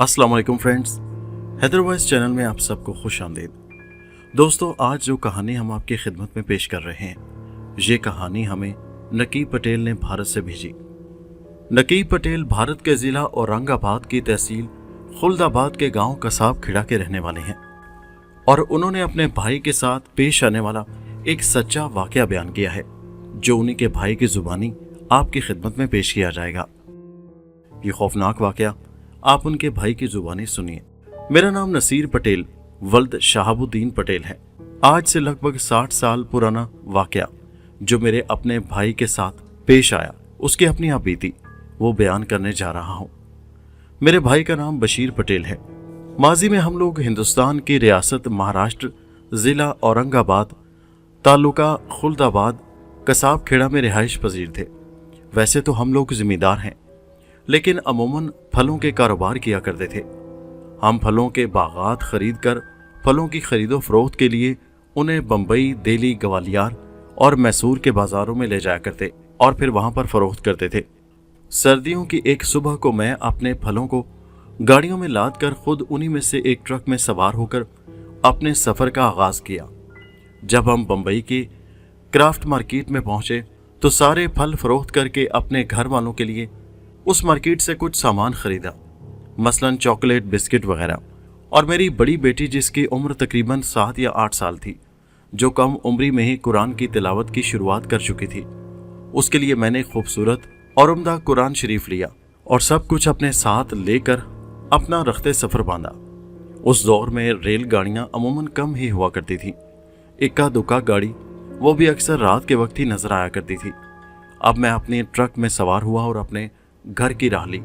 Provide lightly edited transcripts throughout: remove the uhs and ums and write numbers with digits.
अस्सलाम वालेकुम friends, Haider voice channel में आप सबको खुश आमदीद। दोस्तों, आज जो कहानी हम आपकी खिदमत में पेश कर रहे हैं, ये कहानी हमें नकीब पटेल ने भारत से भेजी। नकीब पटेल भारत के ज़िला औरंगाबाद की तहसील खुल्दाबाद के गांव कसाब खेड़ा के रहने वाले हैं और उन्होंने अपने भाई के साथ पेश आने वाला एक सच्चा वाकया बयान किया है, जो उन्हीं के भाई की जुबानी आपकी खिदमत में पेश किया जाएगा। ये खौफनाक वाकया आप उनके भाई की जुबानी सुनिए। मेरा नाम नसीर पटेल वल्द शहाबुद्दीन पटेल है। आज से लगभग 60 साल पुराना वाकया जो मेरे अपने भाई के साथ पेश आया, उसकी अपनी आप बीती वो बयान करने जा रहा हूँ। मेरे भाई का नाम बशीर पटेल है। माजी में हम लोग हिंदुस्तान की रियासत महाराष्ट्र, ज़िला औरंगाबाद, तालुका खुल्दाबाद, कसाब खेड़ा में रिहाइश पजीर थे। वैसे तो हम लोग जिम्मेदार हैं, लेकिन अमूमन फलों के कारोबार किया करते थे। हम फलों के बागात खरीद कर फलों की खरीदो फरोख्त के लिए उन्हें बम्बई, दिल्ली, ग्वालियर और मैसूर के बाज़ारों में ले जाया करते और फिर वहाँ पर फरोख्त करते थे। सर्दियों की एक सुबह को मैं अपने फलों को गाड़ियों में लाद कर खुद उन्हीं में से एक ट्रक में सवार होकर अपने सफ़र का आगाज़ किया। जब हम बम्बई की क्राफ्ट मार्केट में पहुँचे तो सारे फल फरोख्त करके अपने घर वालों के लिए उस मार्केट से कुछ सामान खरीदा, मसलन चॉकलेट, बिस्किट वगैरह। और मेरी बड़ी बेटी, जिसकी उम्र तकरीबन 7 या 8 साल थी, जो कम उम्री में ही कुरान की तिलावत की शुरुआत कर चुकी थी, उसके लिए मैंने खूबसूरत और उम्दा कुरान शरीफ लिया और सब कुछ अपने साथ लेकर अपना रखते सफ़र बांधा। उस दौर में रेलगाड़ियाँ अमूमन कम ही हुआ करती थी। इक्का दुक्का गाड़ी, वो भी अक्सर रात के वक्त ही नजर आया करती थी। अब मैं अपने ट्रक में सवार हुआ और अपने घर की राह ली।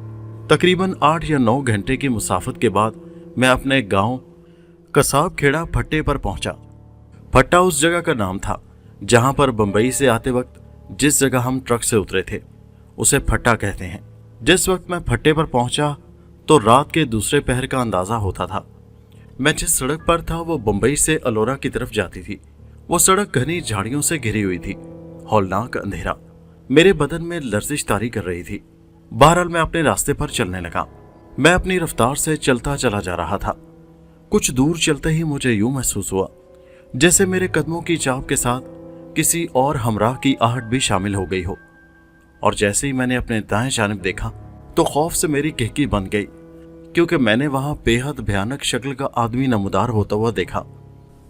तकरीबन 8 या 9 घंटे की मुसाफत के बाद मैं अपने गांव कसाब खेड़ा फट्टे पर पहुंचा। फट्टा उस जगह का नाम था जहां पर बंबई से आते वक्त जिस जगह हम ट्रक से उतरे थे उसे फट्टा कहते हैं। जिस वक्त मैं फट्टे पर पहुंचा तो रात के दूसरे पहर का अंदाजा होता था। मैं जिस सड़क पर था वो बंबई से अलोरा की तरफ जाती थी। वो सड़क घनी झाड़ियों से घिरी हुई थी। हौलनाक अंधेरा मेरे बदन में लर्जिश तारी कर रही थी। बहरहाल मैं अपने रास्ते पर चलने लगा। मैं अपनी रफ्तार से चलता चला जा रहा था। कुछ दूर चलते ही मुझे यूं महसूस हुआ जैसे मेरे कदमों की चाप के साथ किसी और हमराह की आहट भी शामिल हो गई हो। और जैसे ही मैंने अपने दाएं जानिब देखा तो खौफ से मेरी किहकी बन गई, क्योंकि मैंने वहां बेहद भयानक शक्ल का आदमी नमूदार होता हुआ देखा,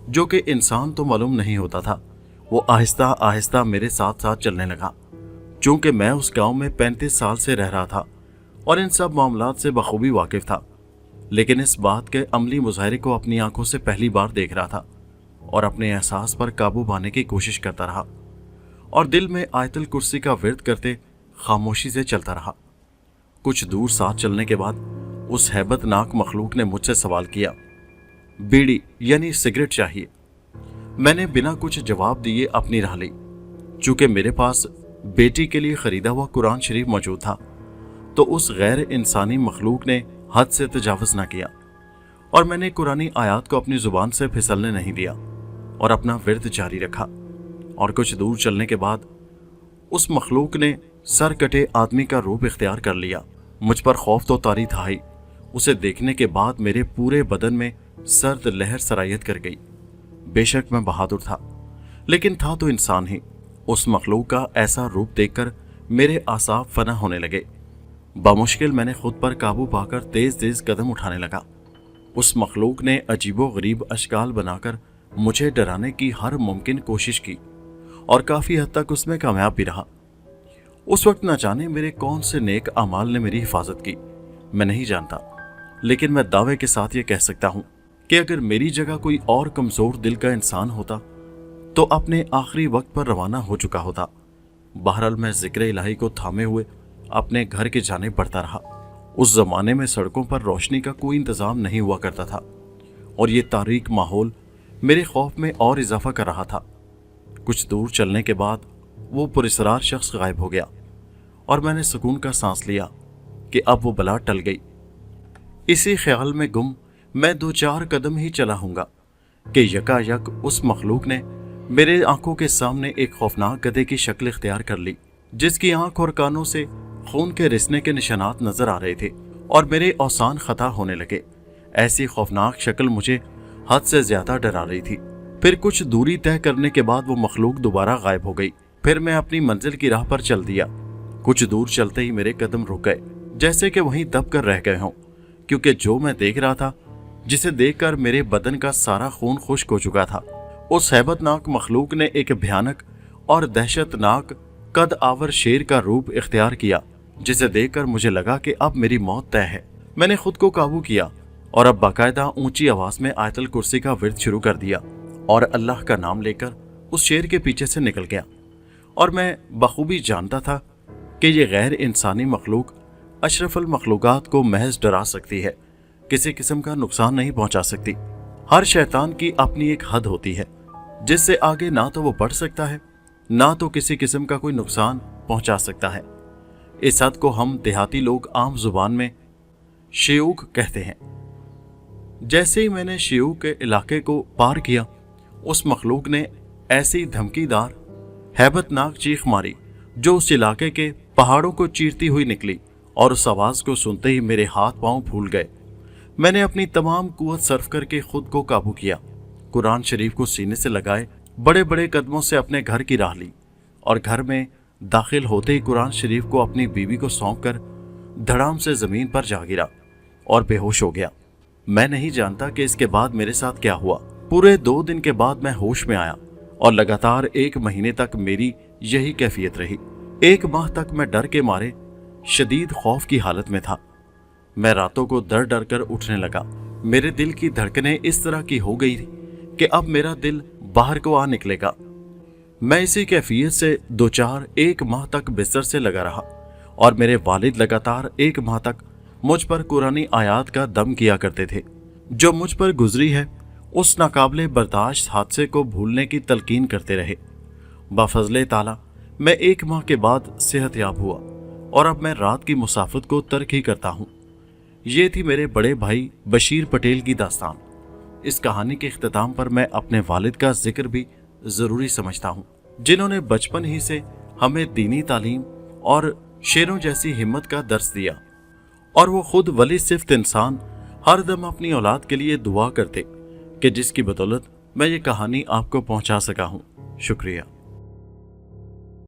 जो कि इंसान तो मालूम नहीं होता था। वो आहिस्ता आहिस्ता मेरे साथ साथ चलने लगा। चूंकि मैं उस गांव में 35 साल से रह रहा था और इन सब मामलात से बखूबी वाकिफ था, लेकिन इस बात के अमली मुजाहरे को अपनी आंखों से पहली बार देख रहा था और अपने एहसास पर काबू पाने की कोशिश करता रहा और दिल में आयतल कुर्सी का विर्द करते खामोशी से चलता रहा। कुछ दूर साथ चलने के बाद उस हैबतनाक मखलूक ने मुझसे सवाल किया, बीड़ी यानी सिगरेट चाहिए? मैंने बिना कुछ जवाब दिए अपनी राह ली। चूंकि मेरे पास बेटी के लिए खरीदा हुआ कुरान शरीफ मौजूद था, तो उस गैर इंसानी मखलूक ने हद से तजावुज़ न किया और मैंने कुरानी आयात को अपनी जुबान से फिसलने नहीं दिया और अपना विर्द जारी रखा। और कुछ दूर चलने के बाद उस मखलूक ने सर कटे आदमी का रूप इख्तियार कर लिया। मुझ पर खौफ तो तारी था ही, उसे देखने के बाद मेरे पूरे बदन में सर्द लहर सरायत कर गई। बेशक मैं बहादुर था, लेकिन था तो इंसान ही। उस मखलूक का ऐसा रूप देखकर मेरे आसाब फना होने लगे। बामुश्किल मैंने खुद पर काबू पाकर तेज तेज कदम उठाने लगा। उस मखलूक ने अजीबो गरीब अशकाल बनाकर मुझे डराने की हर मुमकिन कोशिश की और काफ़ी हद तक उसमें कामयाब भी रहा। उस वक्त न जाने मेरे कौन से नेक अमाल ने मेरी हिफाजत की, मैं नहीं जानता, लेकिन मैं दावे के साथ ये कह सकता हूँ कि अगर मेरी जगह कोई और कमज़ोर दिल का इंसान होता तो अपने आखिरी वक्त पर रवाना हो चुका होता। बहरहाल मैं जिक्र इलाही को थामे हुए अपने घर के जाने बढ़ता रहा। उस जमाने में सड़कों पर रोशनी का कोई इंतजाम नहीं हुआ करता था और ये तारीक माहौल मेरे खौफ में और इजाफा कर रहा था। कुछ दूर चलने के बाद वो पुरस्रार शख्स गायब हो गया और मैंने सुकून का सांस लिया कि अब वो बला टल गई। इसी ख्याल में गुम मैं 2-4 कदम ही चला हूँगा कि यकायक उस मखलूक ने मेरे आंखों के सामने एक खौफनाक गधे की शक्ल इख्तियार कर ली, जिसकी आंख और कानों से खून के रिसने के निशानात नजर आ रहे थे और मेरे औसान खता होने लगे। ऐसी खौफनाक शक्ल मुझे हद से ज्यादा डरा रही थी। फिर कुछ दूरी तय करने के बाद वो मखलूक दोबारा गायब हो गई। फिर मैं अपनी मंजिल की राह पर चल दिया। कुछ दूर चलते ही मेरे कदम रुक गए, जैसे कि वहीं दब कर रह गए हों, क्योंकि जो मैं देख रहा था, जिसे देखकर मेरे बदन का सारा खून खुश्क हो चुका था, उस हैबतनाक मखलूक ने एक भयानक और दहशतनाक कद आवर शेर का रूप इख्तियार किया, जिसे देखकर मुझे लगा कि अब मेरी मौत तय है। मैंने खुद को काबू किया और अब बाकायदा ऊंची आवाज में आयतल कुर्सी का विर्द शुरू कर दिया और अल्लाह का नाम लेकर उस शेर के पीछे से निकल गया। और मैं बखूबी जानता था कि ये गैर इंसानी मखलूक अशरफुल मखलूकात को महज डरा सकती है, किसी किस्म का नुकसान नहीं पहुंचा सकती। हर शैतान की अपनी एक हद होती है, जिससे आगे ना तो वो बढ़ सकता है, ना तो किसी किस्म का कोई नुकसान पहुंचा सकता है। इस हद को हम देहाती लोग आम जुबान में शियूक कहते हैं। जैसे ही मैंने शियूक के इलाके को पार किया, उस मखलूक ने ऐसी धमकीदार हैबतनाक चीख मारी जो उस इलाके के पहाड़ों को चीरती हुई निकली, और उस आवाज को सुनते ही मेरे हाथ पांव फूल गए। मैंने अपनी तमाम कुव्वत सर्फ करके खुद को काबू किया, कुरान शरीफ को सीने से लगाए बड़े बड़े कदमों से अपने घर की राह ली, और घर में दाखिल होते ही कुरान शरीफ को अपनी बीवी को सौंप कर धड़ाम से जमीन पर जा गिरा और बेहोश हो गया। मैं नहीं जानता कि इसके बाद मेरे साथ क्या हुआ। पूरे 2 दिन के बाद मैं होश में आया और लगातार 1 महीने तक मेरी यही कैफियत रही। 1 माह तक मैं डर के मारे शदीद खौफ की हालत में था। मैं रातों को डर डर कर उठने लगा। मेरे दिल की धड़कनें इस तरह की हो गई कि अब मेरा दिल बाहर को आ निकलेगा। मैं इसी कैफियत से 1 माह तक बिस्तर से लगा रहा, और मेरे वालिद लगातार 1 माह तक मुझ पर कुरानी आयात का दम किया करते थे। जो मुझ पर गुजरी है उस नाकाबिले बर्दाश्त हादसे को भूलने की तलकीन करते रहे। बफज़ले ताला मैं 1 माह के बाद सेहतयाब हुआ, और अब मैं रात की मुसाफत को तर्क ही करता हूँ। ये थी मेरे बड़े भाई बशीर पटेल की दास्तान। इस कहानी के इख्तिताम पर मैं अपने वालिद का जिक्र भी ज़रूरी समझता हूँ, जिन्होंने बचपन ही से हमें दीनी तालीम और शेरों जैसी हिम्मत का दर्स दिया, और वो खुद वली सिफ्त इंसान हर दम अपनी औलाद के लिए दुआ करते कि जिसकी बदौलत मैं ये कहानी आपको पहुँचा सका हूँ। शुक्रिया।